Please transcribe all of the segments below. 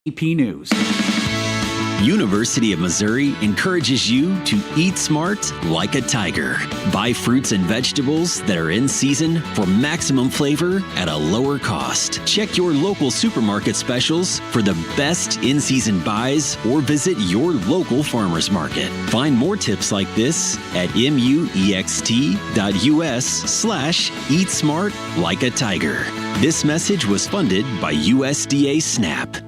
AP News. University of Missouri encourages you to eat smart like a tiger. Buy fruits and vegetables that are in season for maximum flavor at a lower cost. Check your local supermarket specials for the best in-season buys or visit your local farmer's market. Find more tips like this at muext.us/eat smart like a tiger. This message was funded by USDA SNAP.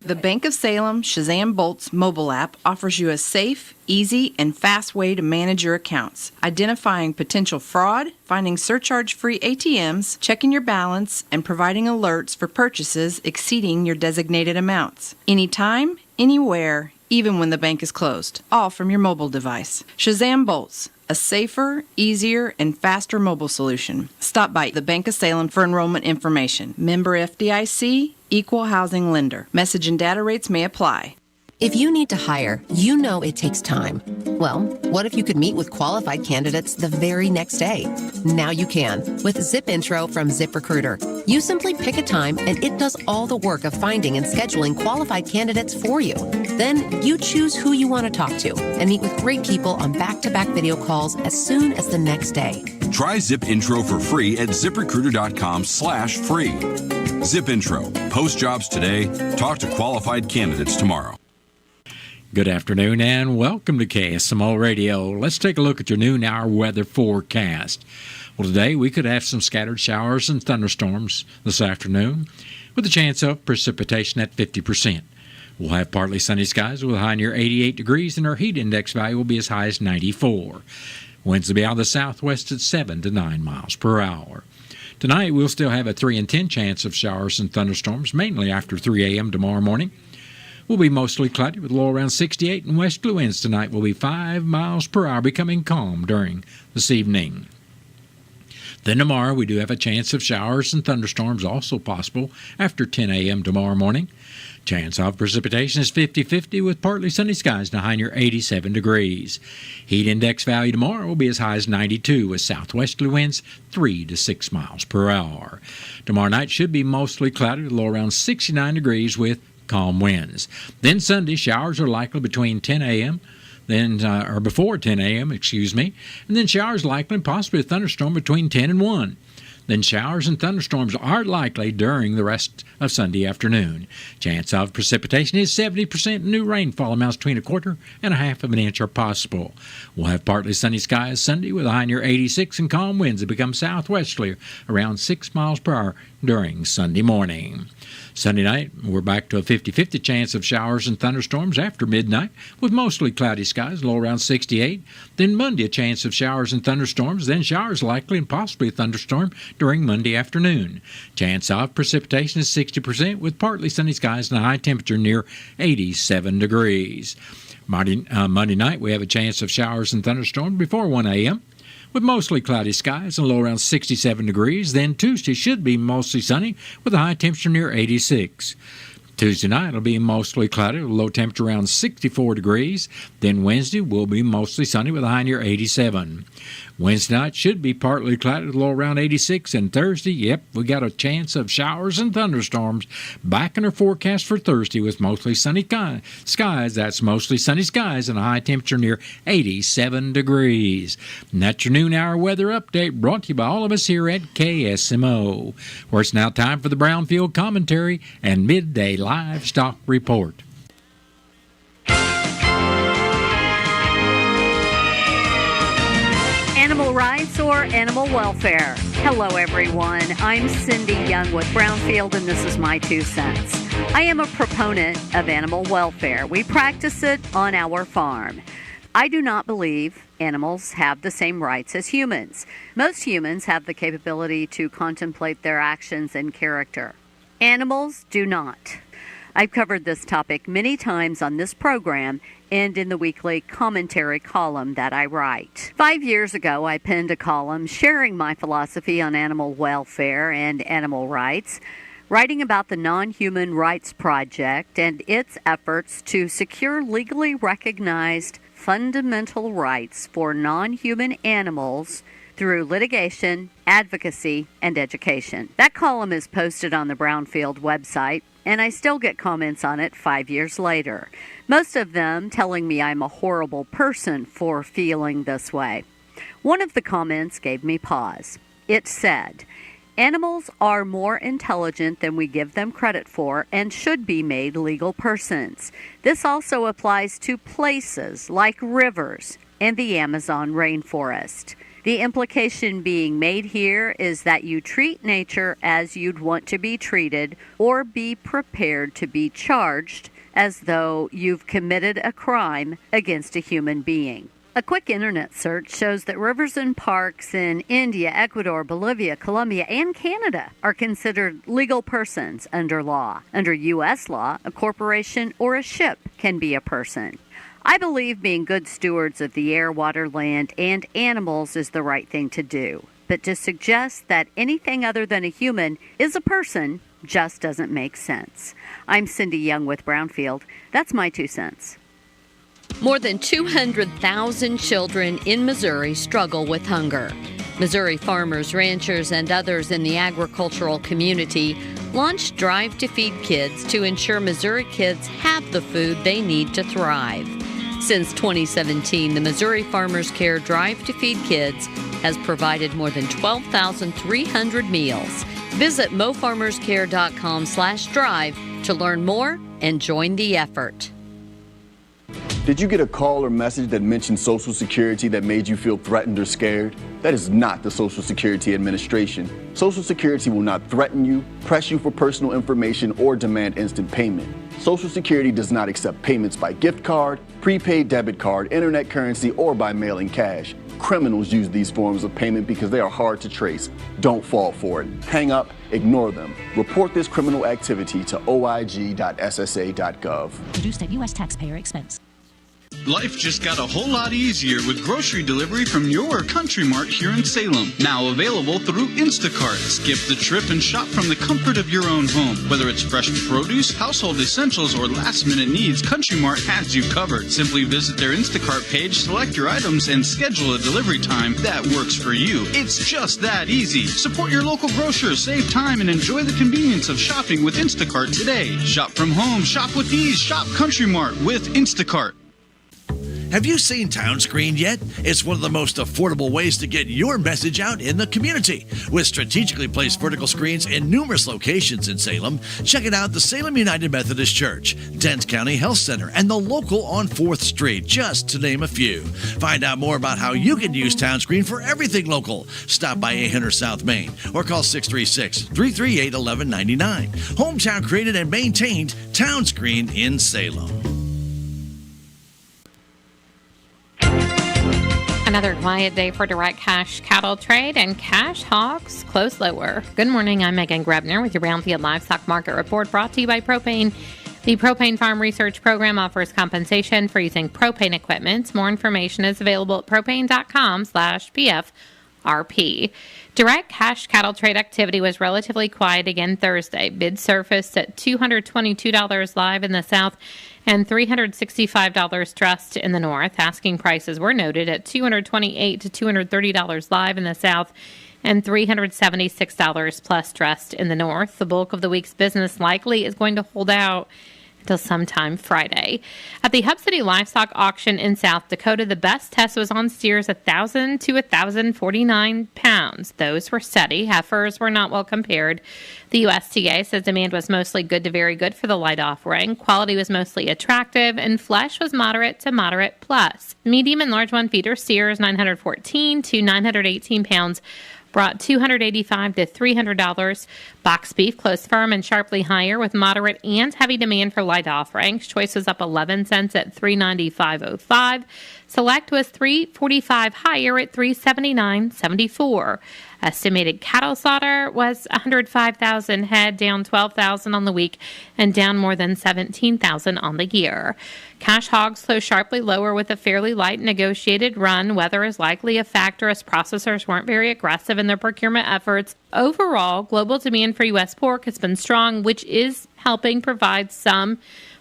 The Bank of Salem Shazam Bolt's mobile app offers you a safe, easy, and fast way to manage your accounts, identifying potential fraud, finding surcharge-free ATMs, checking your balance, and providing alerts for purchases exceeding your designated amounts. Anytime, anywhere, even when the bank is closed, all from your mobile device. Shazam Bolts, a safer, easier, and faster mobile solution. Stop by the Bank of Salem for enrollment information. Member FDIC, Equal Housing Lender. Message and data rates may apply. If you need to hire, you know it takes time. Well, what if you could meet with qualified candidates the very next day? Now you can with Zip Intro from ZipRecruiter. You simply pick a time and it does all the work of finding and scheduling qualified candidates for you. Then you choose who you want to talk to and meet with great people on back-to-back video calls as soon as the next day. Try Zip Intro for free at ZipRecruiter.com/free. Zip Intro. Post jobs today. Talk to qualified candidates tomorrow. Good afternoon and welcome to KSMO Radio. Let's take a look at your noon hour weather forecast. Well, today we could have some scattered showers and thunderstorms this afternoon with a chance of precipitation at 50%. We'll have partly sunny skies with a high near 88 degrees and our heat index value will be as high as 94. Winds will be out of the southwest at 7 to 9 miles per hour. Tonight we'll still have a 3 in 10 chance of showers and thunderstorms, mainly after 3 a.m. tomorrow morning. Will be mostly cloudy with a low around 68, and westerly winds tonight will be 5 miles per hour, becoming calm during this evening. Then tomorrow we do have a chance of showers and thunderstorms also possible after 10 a.m. tomorrow morning. Chance of precipitation is 50-50 with partly sunny skies and a high near 87 degrees. Heat index value tomorrow will be as high as 92 with southwesterly winds 3 to 6 miles per hour. Tomorrow night should be mostly cloudy with a low around 69 degrees with calm winds. Then Sunday, showers are likely between 10 a.m. or before 10 a.m., and then showers likely and possibly a thunderstorm between 10 and 1. Then showers and thunderstorms are likely during the rest of Sunday afternoon. Chance of precipitation is 70%. New rainfall amounts between 1/4 and 1/2 of an inch are possible. We'll have partly sunny skies Sunday with a high near 86 and calm winds that become southwesterly around 6 miles per hour during Sunday morning. Sunday night, we're back to a 50-50 chance of showers and thunderstorms after midnight with mostly cloudy skies, low around 68. Then Monday, a chance of showers and thunderstorms, then showers likely and possibly a thunderstorm during Monday afternoon. Chance of precipitation is 60% with partly sunny skies and a high temperature near 87 degrees. Monday night, we have a chance of showers and thunderstorms before 1 a.m. with mostly cloudy skies and low around 67 degrees. Then Tuesday should be mostly sunny with a high temperature near 86. Tuesday night will be mostly cloudy with a low temperature around 64 degrees. Then Wednesday will be mostly sunny with a high near 87. Wednesday night should be partly cloudy with a low around 86. And Thursday, we got a chance of showers and thunderstorms back in our forecast for Thursday with mostly sunny skies. That's mostly sunny skies and a high temperature near 87 degrees. And that's your noon hour weather update brought to you by all of us here at KSMO, where it's now time for the Brownfield Commentary and Midday Livestock Report. Animal rights or animal welfare. Hello, everyone. I'm Cindy Young with Brownfield, and this is my 2 cents. I am a proponent of animal welfare. We practice it on our farm. I do not believe animals have the same rights as humans. Most humans have the capability to contemplate their actions and character. Animals do not. I've covered this topic many times on this program and in the weekly commentary column that I write. 5 years ago, I penned a column sharing my philosophy on animal welfare and animal rights, writing about the Non-Human Rights Project and its efforts to secure legally recognized fundamental rights for non-human animals through litigation, advocacy, and education. That column is posted on the Brownfield website, and I still get comments on it 5 years later. Most of them telling me I'm a horrible person for feeling this way. One of the comments gave me pause. It said, "Animals are more intelligent than we give them credit for and should be made legal persons. This also applies to places like rivers and the Amazon rainforest." The implication being made here is that you treat nature as you'd want to be treated or be prepared to be charged as though you've committed a crime against a human being. A quick internet search shows that rivers and parks in India, Ecuador, Bolivia, Colombia, and Canada are considered legal persons under law. Under U.S. law, a corporation or a ship can be a person. I believe being good stewards of the air, water, land, and animals is the right thing to do. But to suggest that anything other than a human is a person just doesn't make sense. I'm Cindy Young with Brownfield. That's my 2 cents. More than 200,000 children in Missouri struggle with hunger. Missouri farmers, ranchers, and others in the agricultural community launched Drive to Feed Kids to ensure Missouri kids have the food they need to thrive. Since 2017, the Missouri Farmers Care Drive to Feed Kids has provided more than 12,300 meals. Visit mofarmerscare.com/drive to learn more and join the effort. Did you get a call or message that mentioned Social Security that made you feel threatened or scared? That is not the Social Security Administration. Social Security will not threaten you, press you for personal information, or demand instant payment. Social Security does not accept payments by gift card, prepaid debit card, internet currency, or by mailing cash. Criminals use these forms of payment because they are hard to trace. Don't fall for it. Hang up, ignore them. Report this criminal activity to oig.ssa.gov. Produced at U.S. taxpayer expense. Life just got a whole lot easier with grocery delivery from your Country Mart here in Salem. Now available through Instacart. Skip the trip and shop from the comfort of your own home. Whether it's fresh produce, household essentials, or last-minute needs, Country Mart has you covered. Simply visit their Instacart page, select your items, and schedule a delivery time that works for you. It's just that easy. Support your local grocer, save time, and enjoy the convenience of shopping with Instacart today. Shop from home, shop with ease, shop Country Mart with Instacart. Have you seen Town Screen yet? It's one of the most affordable ways to get your message out in the community. With strategically placed vertical screens in numerous locations in Salem, check it out: the Salem United Methodist Church, Dent County Health Center, and the local on 4th Street, just to name a few. Find out more about how you can use Town Screen for everything local. Stop by 800 South Main or call 636-338-1199. Hometown created and maintained, Town Screen in Salem. Another quiet day for direct cash cattle trade, and cash hogs close lower. Good morning, I'm Megan Grebner with your Brownfield Livestock Market Report, brought to you by Propane. The Propane Farm Research Program offers compensation for using propane equipment. More information is available at propane.com/PFRP. Direct cash cattle trade activity was relatively quiet again Thursday. Bids surfaced at $222 live in the south and $365 trussed in the north. Asking prices were noted at $228 to $230 live in the south and $376 plus trussed in the north. The bulk of the week's business likely is going to hold out until sometime Friday. At the Hub City Livestock Auction in South Dakota, the best test was on steers 1,000 to 1,049 pounds. Those were steady. Heifers were not well compared. The USDA says demand was mostly good to very good for the light offering. Quality was mostly attractive, and flesh was moderate to moderate plus. Medium and large one feeder steers 914 to 918 pounds brought $285 to $300. Box beef closed firm and sharply higher with moderate and heavy demand for light offerings. Choice was up 11 cents at $395.05. Select was $345 higher at $379.74. Estimated cattle slaughter was 105,000 head, down 12,000 on the week and down more than 17,000 on the year. Cash hogs closed sharply lower with a fairly light negotiated run. Weather is likely a factor as processors weren't very aggressive in their procurement efforts. Overall, global demand for U.S. pork has been strong, which is helping provide some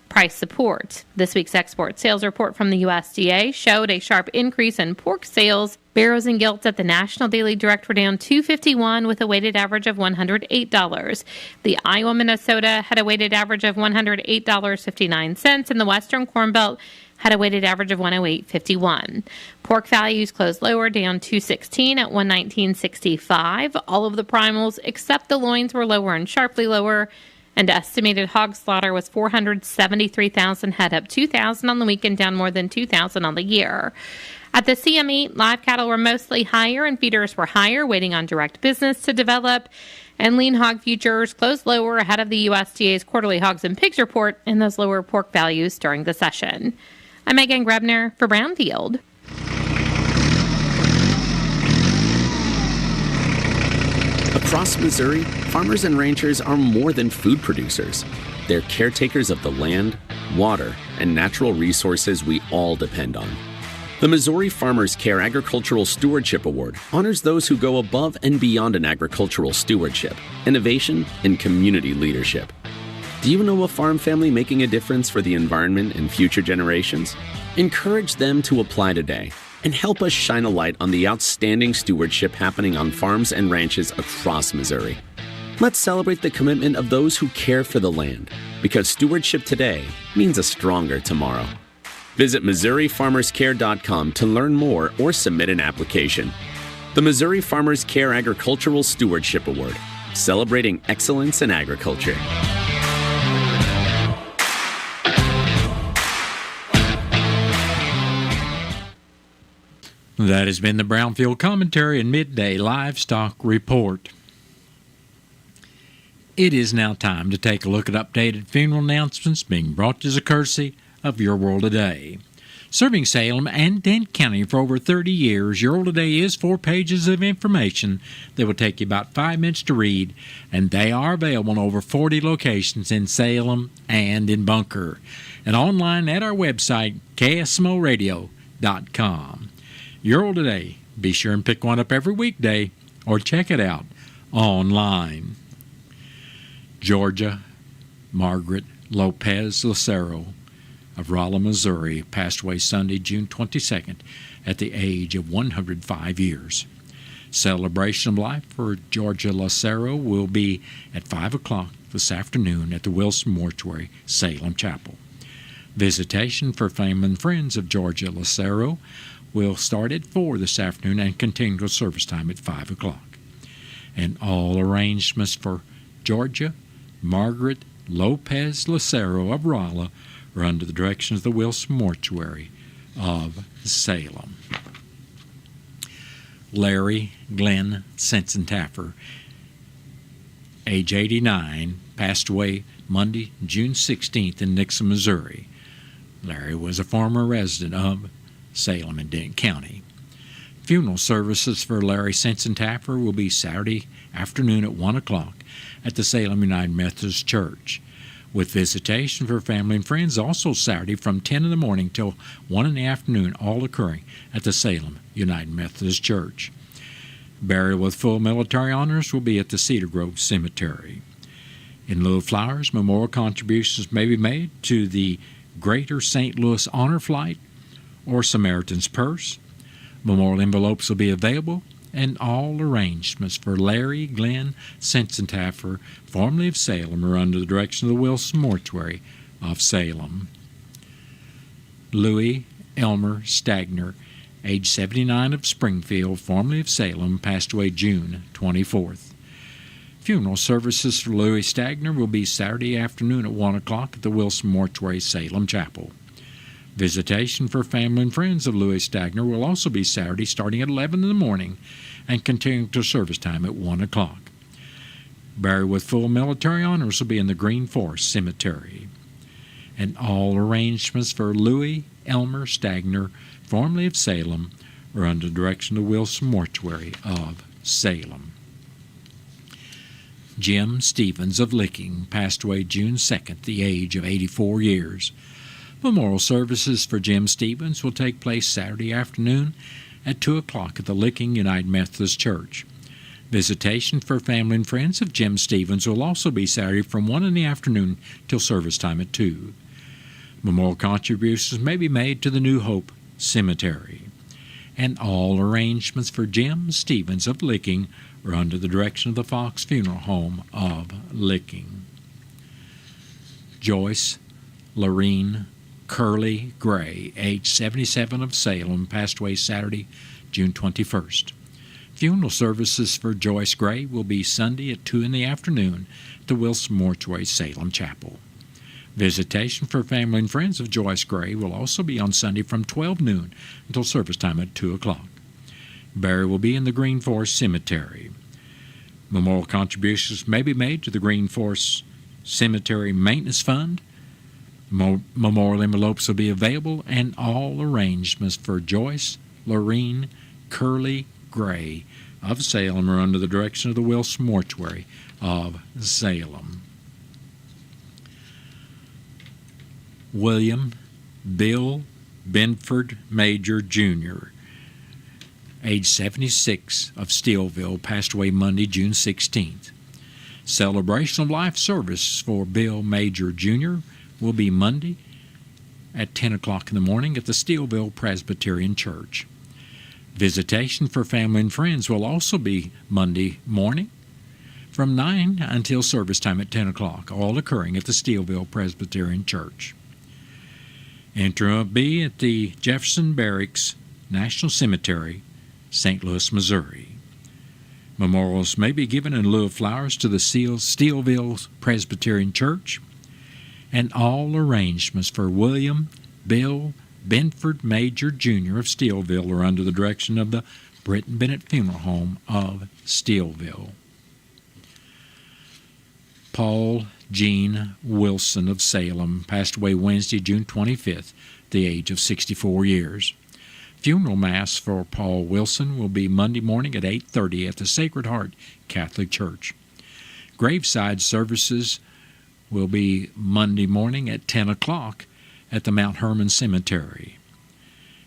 price support. This week's export sales report from the USDA showed a sharp increase in pork sales Barrows and gilts at the National Daily Direct were down $2.51 with a weighted average of $108. The Iowa, Minnesota had a weighted average of $108.59, and the Western Corn Belt had a weighted average of $108.51. Pork values closed lower, down $2.16 at $119.65. All of the primals except the loins were lower and sharply lower, and estimated hog slaughter was 473,000 head, up 2,000 on the week and down more than 2,000 on the year. At the CME, live cattle were mostly higher and feeders were higher, waiting on direct business to develop. And lean hog futures closed lower ahead of the USDA's quarterly hogs and pigs report and those lower pork values during the session. I'm Megan Grebner for Brownfield. Across Missouri, farmers and ranchers are more than food producers. They're caretakers of the land, water, and natural resources we all depend on. The Missouri Farmers Care Agricultural Stewardship Award honors those who go above and beyond in agricultural stewardship, innovation, and community leadership. Do you know a farm family making a difference for the environment and future generations? Encourage them to apply today and help us shine a light on the outstanding stewardship happening on farms and ranches across Missouri. Let's celebrate the commitment of those who care for the land, because stewardship today means a stronger tomorrow. Visit MissouriFarmersCare.com to learn more or submit an application. The Missouri Farmers Care Agricultural Stewardship Award, celebrating excellence in agriculture. That has been the Brownfield Commentary and Midday Livestock Report. It is now time to take a look at updated funeral announcements being brought to you as a courtesy of Your World Today. Serving Salem and Dent County for over 30 years, Your World Today is 4 pages of information that will take you about 5 minutes to read, and they are available in over 40 locations in Salem and in Bunker, and online at our website, KSMOradio.com. Your World Today. Be sure and pick one up every weekday or check it out online. Georgia Margaret Lopez Lucero of Rolla, Missouri, passed away Sunday, June 22nd, at the age of 105 years. Celebration of life for Georgia Lucero will be at 5 o'clock this afternoon at the Wilson Mortuary, Salem Chapel. Visitation for family and friends of Georgia Lucero will start at 4 this afternoon and continue till service time at 5 o'clock. And all arrangements for Georgia Margaret Lopez Lucero of Rolla are under the direction of the Wilson Mortuary of Salem. Larry Glenn Sensentaffer, age 89, passed away Monday, June 16th in Nixon, Missouri. Larry was a former resident of Salem and Dent County. Funeral services for Larry Sensentaffer will be Saturday afternoon at 1 o'clock at the Salem United Methodist Church, with visitation for family and friends also Saturday from 10 in the morning till 1 in the afternoon, all occurring at the Salem United Methodist Church. Burial with full military honors will be at the Cedar Grove Cemetery. In lieu of flowers, memorial contributions may be made to the Greater St. Louis Honor Flight or Samaritan's Purse. Memorial envelopes will be available, and all arrangements for Larry Glenn Sensentaffer, formerly of Salem, are under the direction of the Wilson Mortuary of Salem. Louis Elmer Stagner, age 79, of Springfield, formerly of Salem, passed away June 24th. Funeral services for Louis Stagner will be Saturday afternoon at 1 o'clock at the Wilson Mortuary, Salem Chapel. Visitation for family and friends of Louis Stagner will also be Saturday starting at 11 in the morning and continuing to service time at 1 o'clock. Burial with full military honors will be in the Green Forest Cemetery. And all arrangements for Louis Elmer Stagner, formerly of Salem, are under the direction of the Wilson Mortuary of Salem. Jim Stevens of Licking passed away June 2nd at the age of 84 years. Memorial services for Jim Stevens will take place Saturday afternoon at 2 o'clock at the Licking United Methodist Church. Visitation for family and friends of Jim Stevens will also be Saturday from 1 in the afternoon till service time at 2. Memorial contributions may be made to the New Hope Cemetery. and all arrangements for Jim Stevens of Licking are under the direction of the Fox Funeral Home of Licking. Joyce Lorene Curley Gray, age 77, of Salem, passed away Saturday, June 21st. Funeral services for Joyce Gray will be Sunday at 2 in the afternoon at the Wilson Mortuary, Salem Chapel. Visitation for family and friends of Joyce Gray will also be on Sunday from 12 noon until service time at 2 o'clock. Burial will be in the Green Forest Cemetery. Memorial contributions may be made to the Green Forest Cemetery Maintenance Fund. Memorial envelopes will be available, and all arrangements for Joyce Lorene Curley Gray of Salem are under the direction of the Wilson Mortuary of Salem. William Bill Benford Major Jr., age 76, of Steelville, passed away Monday, June 16th. Celebration of life service for Bill Major Jr. will be Monday at 10 o'clock in the morning at the Steelville Presbyterian Church. Visitation for family and friends will also be Monday morning from 9 until service time at 10 o'clock, all occurring at the Steelville Presbyterian Church. Entry will be at the Jefferson Barracks National Cemetery, St. Louis, Missouri. Memorials may be given in lieu of flowers to the Steelville Presbyterian Church, and all arrangements for William Bill Benford Major Jr. of Steelville are under the direction of the Britton Bennett Funeral Home of Steelville. Paul Gene Wilson of Salem passed away Wednesday, June 25th, at the age of 64 years. Funeral Mass for Paul Wilson will be Monday morning at 8:30 at the Sacred Heart Catholic Church. Graveside services will be Monday morning at 10 o'clock at the Mount Hermon Cemetery.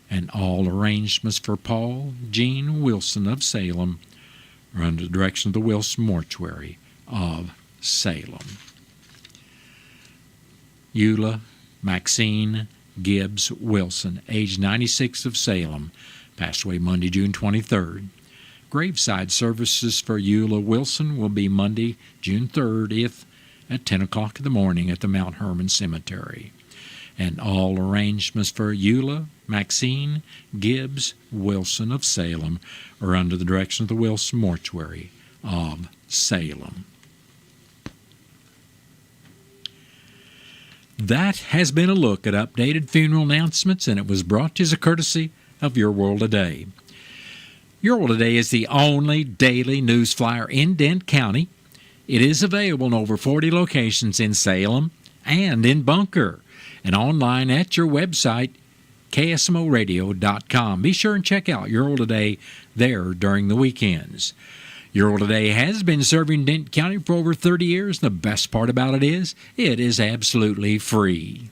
And all arrangements for Paul Gene Wilson of Salem are under the direction of the Wilson Mortuary of Salem. Eula Maxine Gibbs Wilson, age 96, of Salem, passed away Monday, June 23rd. Graveside services for Eula Wilson will be Monday, June 30th at 10 o'clock in the morning at the Mount Hermon Cemetery. And all arrangements for Eula Maxine Gibbs Wilson of Salem are under the direction of the Wilson Mortuary of Salem. That has been a look at updated funeral announcements, and it was brought to you as a courtesy of Your World Today. Your World Today is the only daily news flyer in Dent County. It is available in over 40 locations in Salem and in Bunker, and online at your website, KSMOradio.com. Be sure and check out Your World Today there during the weekends. Your World Today has been serving Dent County for over 30 years. The best part about it is absolutely free.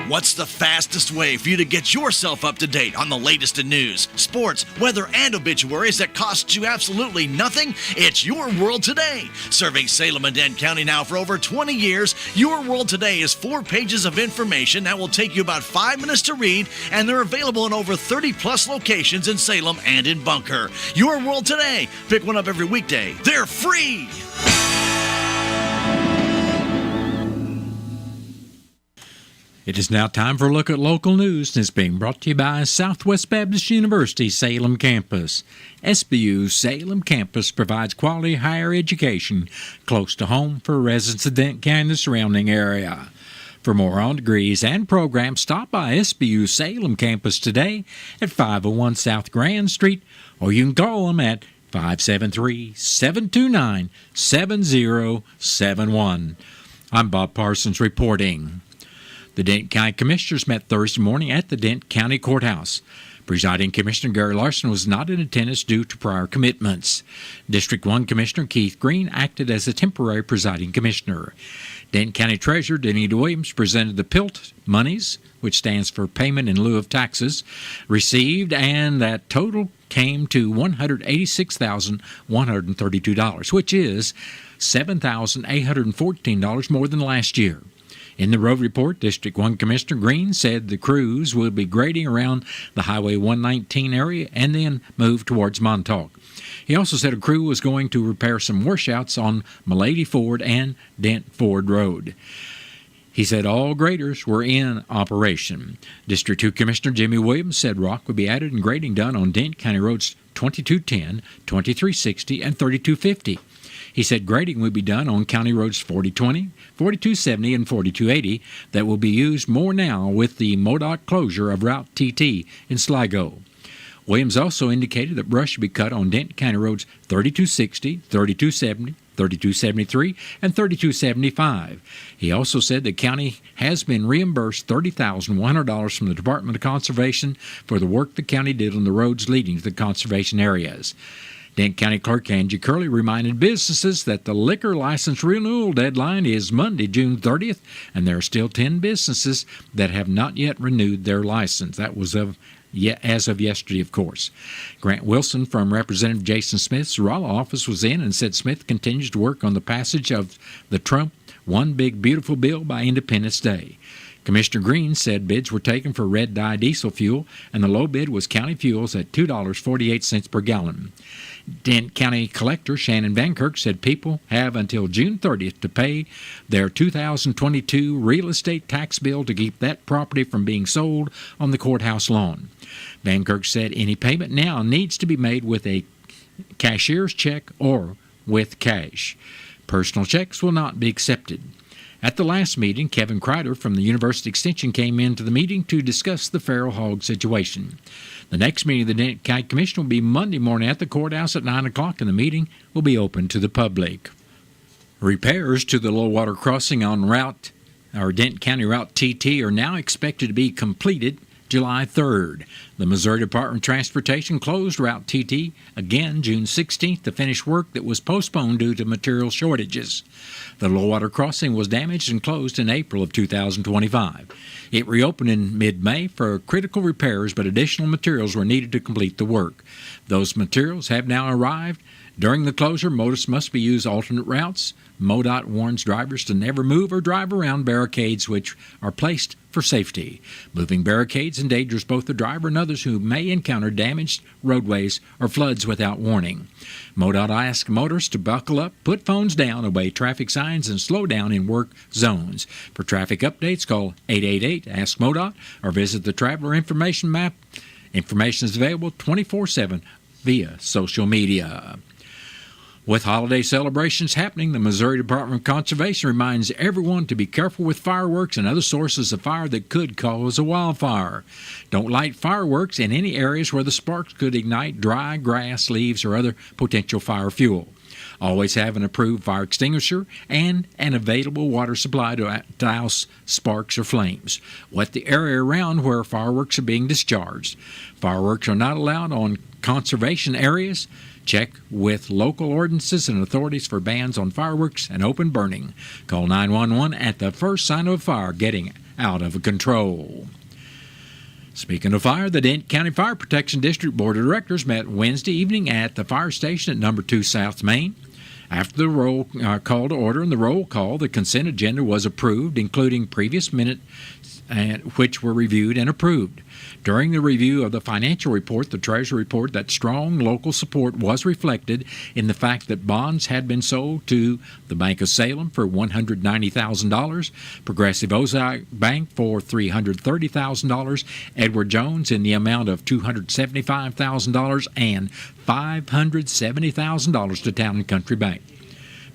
What's the fastest way for you to get yourself up to date on the latest in news, sports, weather, and obituaries that costs you absolutely nothing? It's Your World Today. Serving Salem and Dent County now for over 20 years, Your World Today is 4 pages of information that will take you about 5 minutes to read, and they're available in over 30-plus locations in Salem and in Bunker. Your World Today. Pick one up every weekday. They're free! It is now time for a look at local news, and it's being brought to you by Southwest Baptist University Salem Campus. SBU Salem Campus provides quality higher education close to home for residents of Dent County and the surrounding area. For more on degrees and programs, stop by SBU Salem Campus today at 501 South Grand Street, or you can call them at 573-729-7071. I'm Bob Parsons reporting. The Dent County Commissioners met Thursday morning at the Dent County Courthouse. Presiding Commissioner Gary Larson was not in attendance due to prior commitments. District 1 Commissioner Keith Green acted as a temporary presiding commissioner. Dent County Treasurer Denita Williams presented the PILT monies, which stands for Payment in Lieu of Taxes, received, and that total came to $186,132, which is $7,814 more than last year. In the road report, District 1 Commissioner Green said the crews will be grading around the Highway 119 area and then move towards Montauk. He also said a crew was going to repair some washouts on Milady Ford and Dent Ford Road. He said all graders were in operation. District 2 Commissioner Jimmy Williams said rock would be added and grading done on Dent County Roads 2210, 2360, and 3250. He said grading would be done on County Roads 4020, 4270, and 4280 that will be used more now with the MoDOT closure of Route TT in Sligo. Williams also indicated that brush should be cut on Dent County Roads 3260, 3270, 3273, and 3275. He also said the county has been reimbursed $30,100 from the Department of Conservation for the work the county did on the roads leading to the conservation areas. Dent County Clerk Angie Curley reminded businesses that the liquor license renewal deadline is Monday, June 30th, and there are still 10 businesses that have not yet renewed their license. That was as of yesterday, of course. Grant Wilson from Representative Jason Smith's Rolla office was in and said Smith continues to work on the passage of the Trump One Big Beautiful bill by Independence Day. Commissioner Green said bids were taken for red dye diesel fuel, and the low bid was County Fuels at $2.48 per gallon. Dent County Collector Shannon Vankirk said people have until June 30th to pay their 2022 real estate tax bill to keep that property from being sold on the courthouse lawn. Vankirk said any payment now needs to be made with a cashier's check or with cash. Personal checks will not be accepted. At the last meeting, Kevin Kreider from the University Extension came into the meeting to discuss the feral hog situation. The next meeting of the Dent County Commission will be Monday morning at the courthouse at 9 o'clock, and the meeting will be open to the public. Repairs to the low water crossing on Dent County Route TT are now expected to be completed July 3rd. The Missouri Department of Transportation closed Route TT again June 16th to finish work that was postponed due to material shortages. The low-water crossing was damaged and closed in April of 2025. It reopened in mid-May for critical repairs, but additional materials were needed to complete the work. Those materials have now arrived. During the closure, motorists must use alternate routes. MoDOT warns drivers to never move or drive around barricades which are placed for safety. Moving barricades endangers both the driver and others who may encounter damaged roadways or floods without warning. MoDOT asks motorists to buckle up, put phones down, obey traffic signs, and slow down in work zones. For traffic updates, call 888-ASK-MoDOT or visit the Traveler Information Map. Information is available 24/7 via social media. With holiday celebrations happening, the Missouri Department of Conservation reminds everyone to be careful with fireworks and other sources of fire that could cause a wildfire. Don't light fireworks in any areas where the sparks could ignite dry grass, leaves, or other potential fire fuel. Always have an approved fire extinguisher and an available water supply to douse sparks or flames. Wet the area around where fireworks are being discharged. Fireworks are not allowed on conservation areas. Check with local ordinances and authorities for bans on fireworks and open burning. Call 911 at the first sign of a fire getting out of control. Speaking of fire, the Dent County Fire Protection District Board of Directors met Wednesday evening at the fire station at number 2 South Main. After the roll call to order and the roll call, the consent agenda was approved, including previous minutes which were reviewed and approved. During the review of the financial report, the Treasury reported that strong local support was reflected in the fact that bonds had been sold to the Bank of Salem for $190,000, Progressive Ozark Bank for $330,000, Edward Jones in the amount of $275,000, and $570,000 to Town and Country Bank.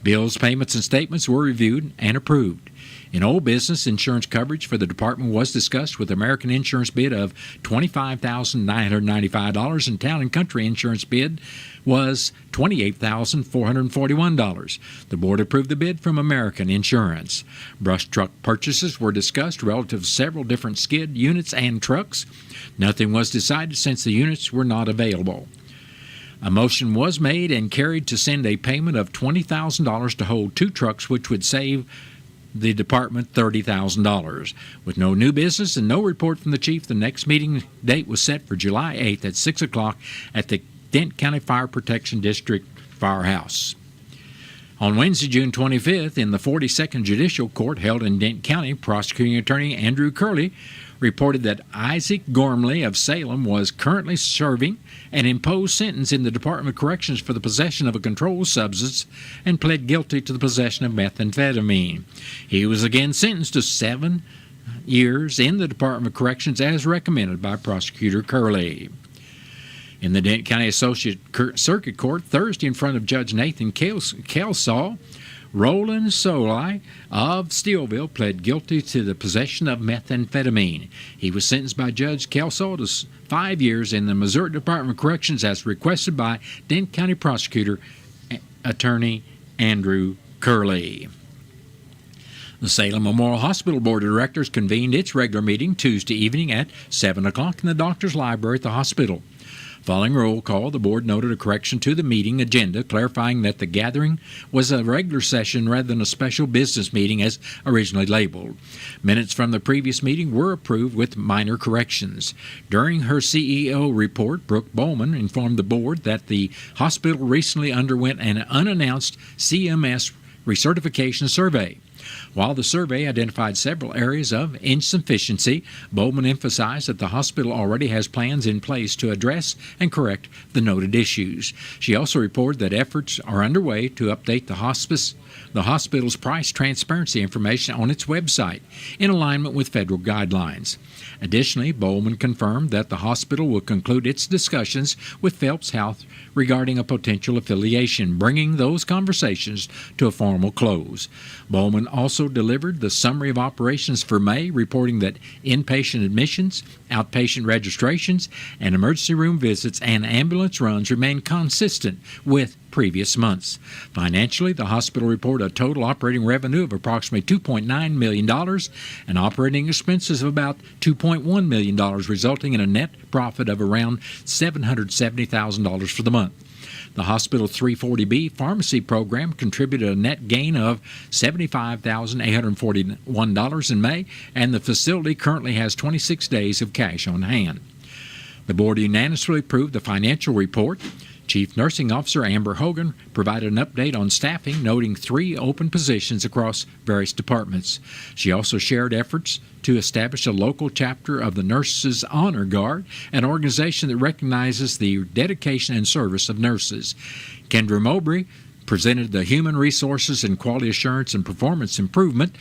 Bills, payments, and statements were reviewed and approved. In old business, insurance coverage for the department was discussed with American Insurance bid of $25,995 and Town and Country Insurance bid was $28,441. The board approved the bid from American Insurance. Brush truck purchases were discussed relative to several different skid units and trucks. Nothing was decided since the units were not available. A motion was made and carried to send a payment of $20,000 to hold 2 trucks, which would save the department $30,000. With no new business and no report from the chief, the next meeting date was set for July 8th at 6 o'clock at the Dent County Fire Protection District Firehouse. On Wednesday, June 25th, in the 42nd Judicial Court held in Dent County, prosecuting attorney Andrew Curley reported that Isaac Gormley of Salem was currently serving an imposed sentence in the Department of Corrections for the possession of a controlled substance and pled guilty to the possession of methamphetamine. He was again sentenced to 7 years in the Department of Corrections as recommended by Prosecutor Curley. In the Dent County Associate Circuit Court Thursday in front of Judge Nathan Kelsaw, Roland Solai of Steelville pled guilty to the possession of methamphetamine. He was sentenced by Judge Kelsaw to 5 years in the Missouri Department of Corrections as requested by Dent County Prosecutor Attorney Andrew Curley. The Salem Memorial Hospital Board of Directors convened its regular meeting Tuesday evening at 7 o'clock in the doctor's library at the hospital. Following roll call, the board noted a correction to the meeting agenda, clarifying that the gathering was a regular session rather than a special business meeting as originally labeled. Minutes from the previous meeting were approved with minor corrections. During her CEO report, Brooke Bowman informed the board that the hospital recently underwent an unannounced CMS recertification survey. While the survey identified several areas of insufficiency, Bowman emphasized that the hospital already has plans in place to address and correct the noted issues. She also reported that efforts are underway to update the hospital's price transparency information on its website in alignment with federal guidelines. Additionally, Bowman confirmed that the hospital will conclude its discussions with Phelps Health regarding a potential affiliation, bringing those conversations to a formal close. Bowman also delivered the summary of operations for May, reporting that inpatient admissions, outpatient registrations, and emergency room visits and ambulance runs remain consistent with previous months. Financially, the hospital reported a total operating revenue of approximately $2.9 million and operating expenses of about $2.1 million, resulting in a net profit of around $770,000 for the month. The hospital's 340B pharmacy program contributed a net gain of $75,841 in May, and the facility currently has 26 days of cash on hand. The board unanimously approved the financial report. Chief Nursing Officer Amber Hogan provided an update on staffing, noting 3 open positions across various departments. She also shared efforts to establish a local chapter of the Nurses Honor Guard, an organization that recognizes the dedication and service of nurses. Kendra Mowbray presented the Human Resources and Quality Assurance and Performance Improvement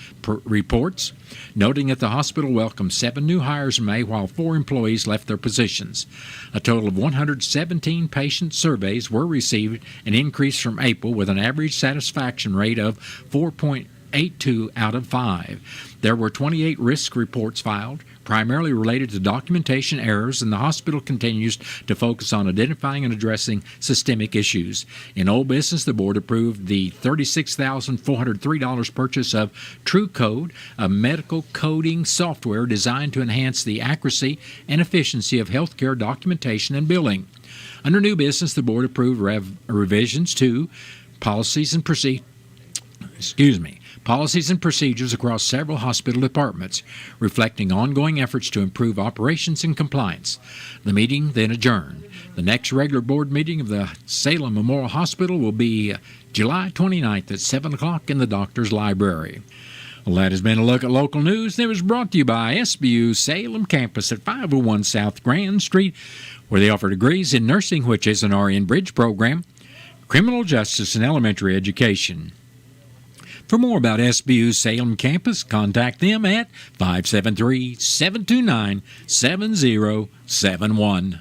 reports, noting that the hospital welcomed 7 new hires in May while 4 employees left their positions. A total of 117 patient surveys were received, an increase from April, with an average satisfaction rate of 4.82 out of 5. There were 28 risk reports filed, primarily related to documentation errors, and the hospital continues to focus on identifying and addressing systemic issues. In old business, the board approved the $36,403 purchase of TrueCode, a medical coding software designed to enhance the accuracy and efficiency of healthcare documentation and billing. Under new business, the board approved revisions to policies and procedures across several hospital departments, reflecting ongoing efforts to improve operations and compliance. The meeting then adjourned. The next regular board meeting of the Salem Memorial Hospital will be July 29th at 7 o'clock in the doctor's library. Well, that has been a look at local news, and it was brought to you by SBU Salem Campus at 501 South Grand Street, where they offer degrees in nursing, which is an RN Bridge program, criminal justice, and elementary education. For more about SBU Salem Campus, contact them at 573-729-7071.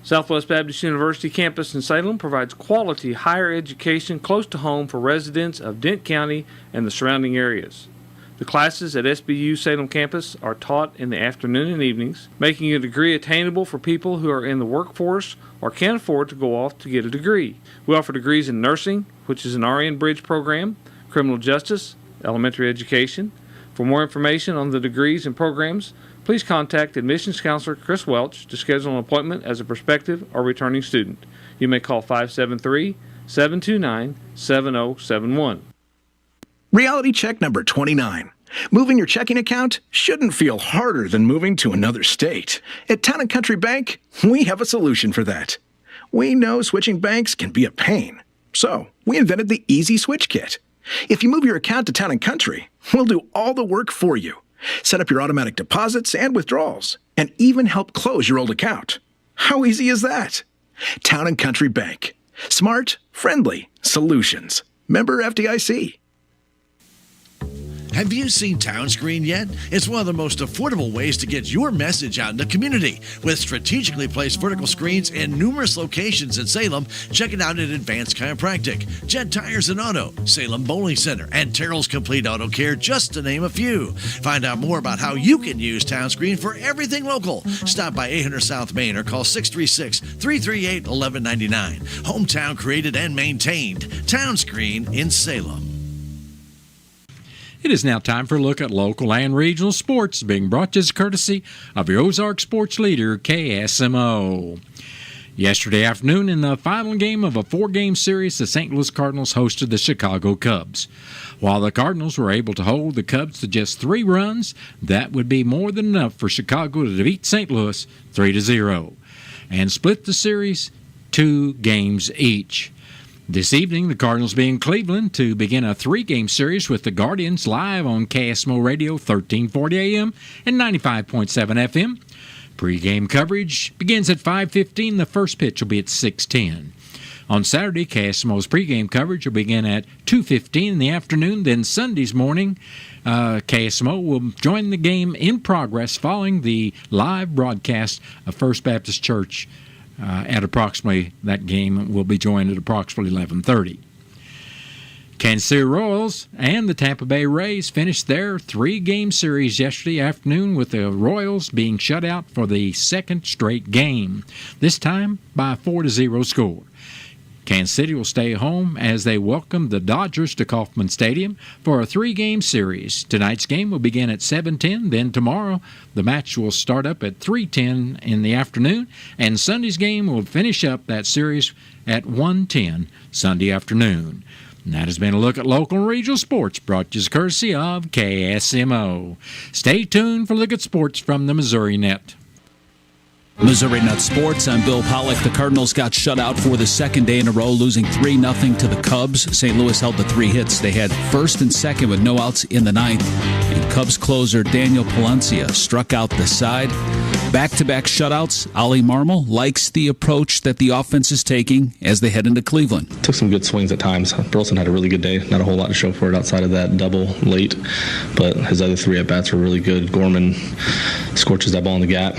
Southwest Baptist University campus in Salem provides quality higher education close to home for residents of Dent County and the surrounding areas. The classes at SBU Salem campus are taught in the afternoon and evenings, making a degree attainable for people who are in the workforce or can't afford to go off to get a degree. We offer degrees in nursing, which is an RN Bridge program, criminal justice, elementary education. For more information on the degrees and programs, please contact admissions counselor Chris Welch to schedule an appointment as a prospective or returning student. You may call 573-729-7071. Reality check number 29. Moving your checking account shouldn't feel harder than moving to another state. At Town & Country Bank, we have a solution for that. We know switching banks can be a pain, So we invented the Easy Switch Kit. If you move your account to Town & Country, we'll do all the work for you. Set up your automatic deposits and withdrawals, and even help close your old account. How easy is that? Town & Country Bank. Smart, friendly solutions. Member FDIC. Have you seen TownScreen yet? It's one of the most affordable ways to get your message out in the community. With strategically placed vertical screens in numerous locations in Salem, check it out at Advanced Chiropractic, Jet Tires and Auto, Salem Bowling Center, and Terrell's Complete Auto Care, just to name a few. Find out more about how you can use TownScreen for everything local. Stop by 800 South Main or call 636-338-1199. Hometown created and maintained. TownScreen in Salem. It is now time for a look at local and regional sports, being brought to you as courtesy of your Ozark sports leader, KSMO. Yesterday afternoon, in the final game of a 4-game series, the St. Louis Cardinals hosted the Chicago Cubs. While the Cardinals were able to hold the Cubs to just 3 runs, that would be more than enough for Chicago to defeat St. Louis 3-0 and split the series 2 games each. This evening, the Cardinals will be in Cleveland to begin a 3-game series with the Guardians live on KSMO Radio 1340 AM and 95.7 FM. Pre-game coverage begins at 5:15. The first pitch will be at 6:10. On Saturday, KSMO's pregame coverage will begin at 2:15 in the afternoon. Then Sunday's morning, KSMO will join the game in progress following the live broadcast of First Baptist Church at approximately, that game will be joined at approximately 11:30. Kansas City Royals and the Tampa Bay Rays finished their 3-game series yesterday afternoon, with the Royals being shut out for the second straight game, this time by a 4-0 score. Kansas City will stay home as they welcome the Dodgers to Kauffman Stadium for a 3-game series. Tonight's game will begin at 7:10. Then tomorrow, the match will start up at 3:10 in the afternoon, and Sunday's game will finish up that series at 1:10 Sunday afternoon. And that has been a look at local and regional sports, brought to you as courtesy of KSMO. Stay tuned for a look at sports from the Missouri Net. Missouri Net Sports, I'm Bill Pollock. The Cardinals got shut out for the second day in a row, losing 3-0 to the Cubs. St. Louis held the 3 hits. They had first and second with no outs in the 9th. And Cubs closer Daniel Palencia struck out the side. Back-to-back shutouts. Ollie Marmol likes the approach that the offense is taking as they head into Cleveland. Took some good swings at times. Burleson had a really good day. Not a whole lot to show for it outside of that double late. But his other 3 at-bats were really good. Gorman scorches that ball in the gap.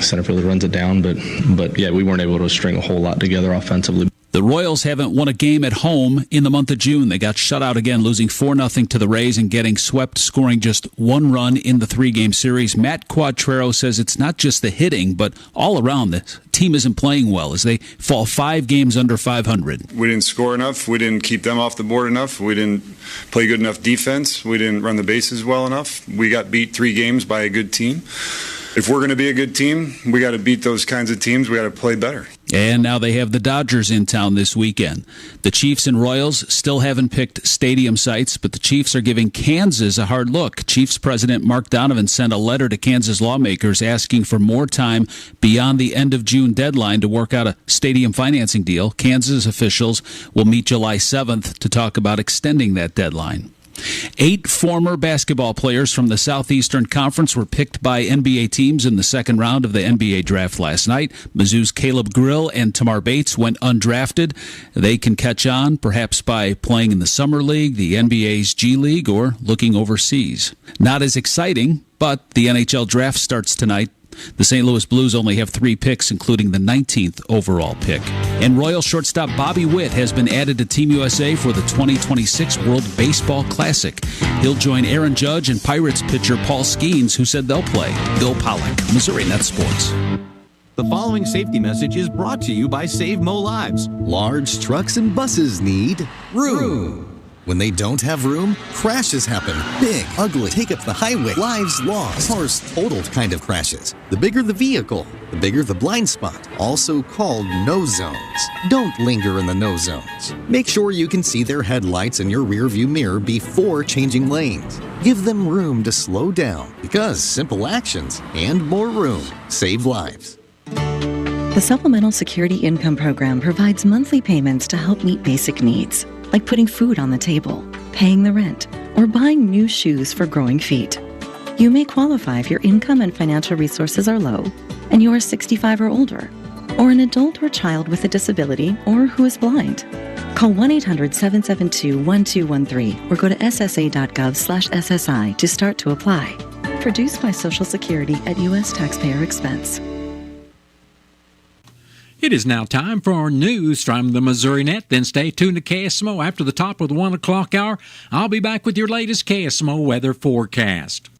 Center fielder runs it down. But yeah, we weren't able to string a whole lot together offensively. The Royals haven't won a game at home in the month of June. They got shut out again, losing 4-0 to the Rays and getting swept, scoring just 1 run in the 3-game series. Matt Quattrero says it's not just the hitting, but all around the team isn't playing well as they fall 5 games under 500. We didn't score enough. We didn't keep them off the board enough. We didn't play good enough defense. We didn't run the bases well enough. We got beat 3 games by a good team. If we're going to be a good team, we got to beat those kinds of teams. We got to play better. And now they have the Dodgers in town this weekend. The Chiefs and Royals still haven't picked stadium sites, but the Chiefs are giving Kansas a hard look. Chiefs President Mark Donovan sent a letter to Kansas lawmakers asking for more time beyond the end of June deadline to work out a stadium financing deal. Kansas officials will meet July 7th to talk about extending that deadline. 8 former basketball players from the Southeastern Conference were picked by NBA teams in the second round of the NBA draft last night. Mizzou's Caleb Grill and Tamar Bates went undrafted. They can catch on, perhaps by playing in the Summer League, the NBA's G League, or looking overseas. Not as exciting, but the NHL draft starts tonight. The St. Louis Blues only have 3 picks, including the 19th overall pick. And Royal shortstop Bobby Witt has been added to Team USA for the 2026 World Baseball Classic. He'll join Aaron Judge and Pirates pitcher Paul Skeens, who said they'll play. Bill Pollock, Missouri Net Sports. The following safety message is brought to you by Save Mo Lives. Large trucks and buses need room. When they don't have room, crashes happen. Big, ugly, take up the highway, lives lost, cars totaled kind of crashes. The bigger the vehicle, the bigger the blind spot, also called no zones. Don't linger in the no zones. Make sure you can see their headlights in your rearview mirror before changing lanes. Give them room to slow down, because simple actions and more room save lives. The Supplemental Security Income Program provides monthly payments to help meet basic needs, like putting food on the table, paying the rent, or buying new shoes for growing feet. You may qualify if your income and financial resources are low and you are 65 or older, or an adult or child with a disability or who is blind. Call 1-800-772-1213 or go to ssa.gov/SSI to start to apply. Produced by Social Security at U.S. taxpayer expense. It is now time for our news from the Missouri Net. Then stay tuned to KSMO after the top of the 1 o'clock hour. I'll be back with your latest KSMO weather forecast.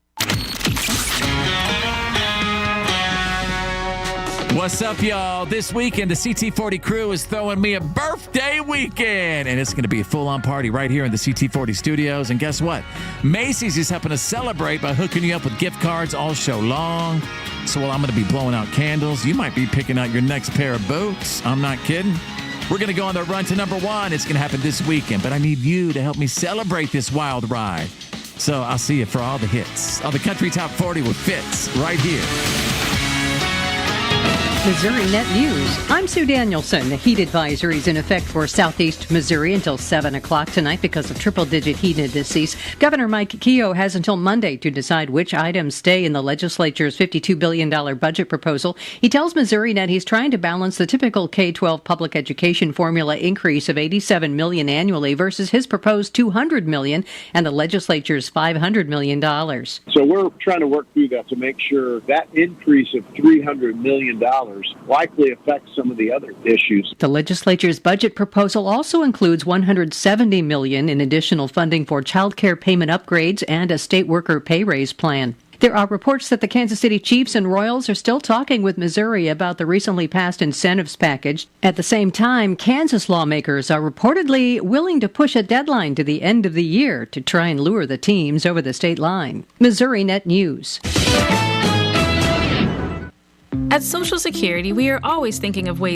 What's up, y'all? This weekend, the CT40 crew is throwing me a birthday weekend, and it's going to be a full-on party right here in the CT40 studios. And guess what? Macy's is helping us celebrate by hooking you up with gift cards all show long. So while I'm going to be blowing out candles, you might be picking out your next pair of boots. I'm not kidding. We're going to go on the run to number one. It's going to happen this weekend, but I need you to help me celebrate this wild ride. So I'll see you for all the hits, all the country top 40 with Fitz right here. Missouri Net News. I'm Sue Danielson. The heat advisory is in effect for southeast Missouri until 7 o'clock tonight because of triple-digit heat indices. Governor Mike Keogh has until Monday to decide which items stay in the legislature's $52 billion budget proposal. He tells Missouri Net he's trying to balance the typical K-12 public education formula increase of $87 million annually versus his proposed $200 million and the legislature's $500 million. So we're trying to work through that to make sure that increase of $300 million likely affects some of the other issues. The legislature's budget proposal also includes $170 million in additional funding for child care payment upgrades and a state worker pay raise plan. There are reports that the Kansas City Chiefs and Royals are still talking with Missouri about the recently passed incentives package. At the same time, Kansas lawmakers are reportedly willing to push a deadline to the end of the year to try and lure the teams over the state line. Missouri Net News. At Social Security, we are always thinking of ways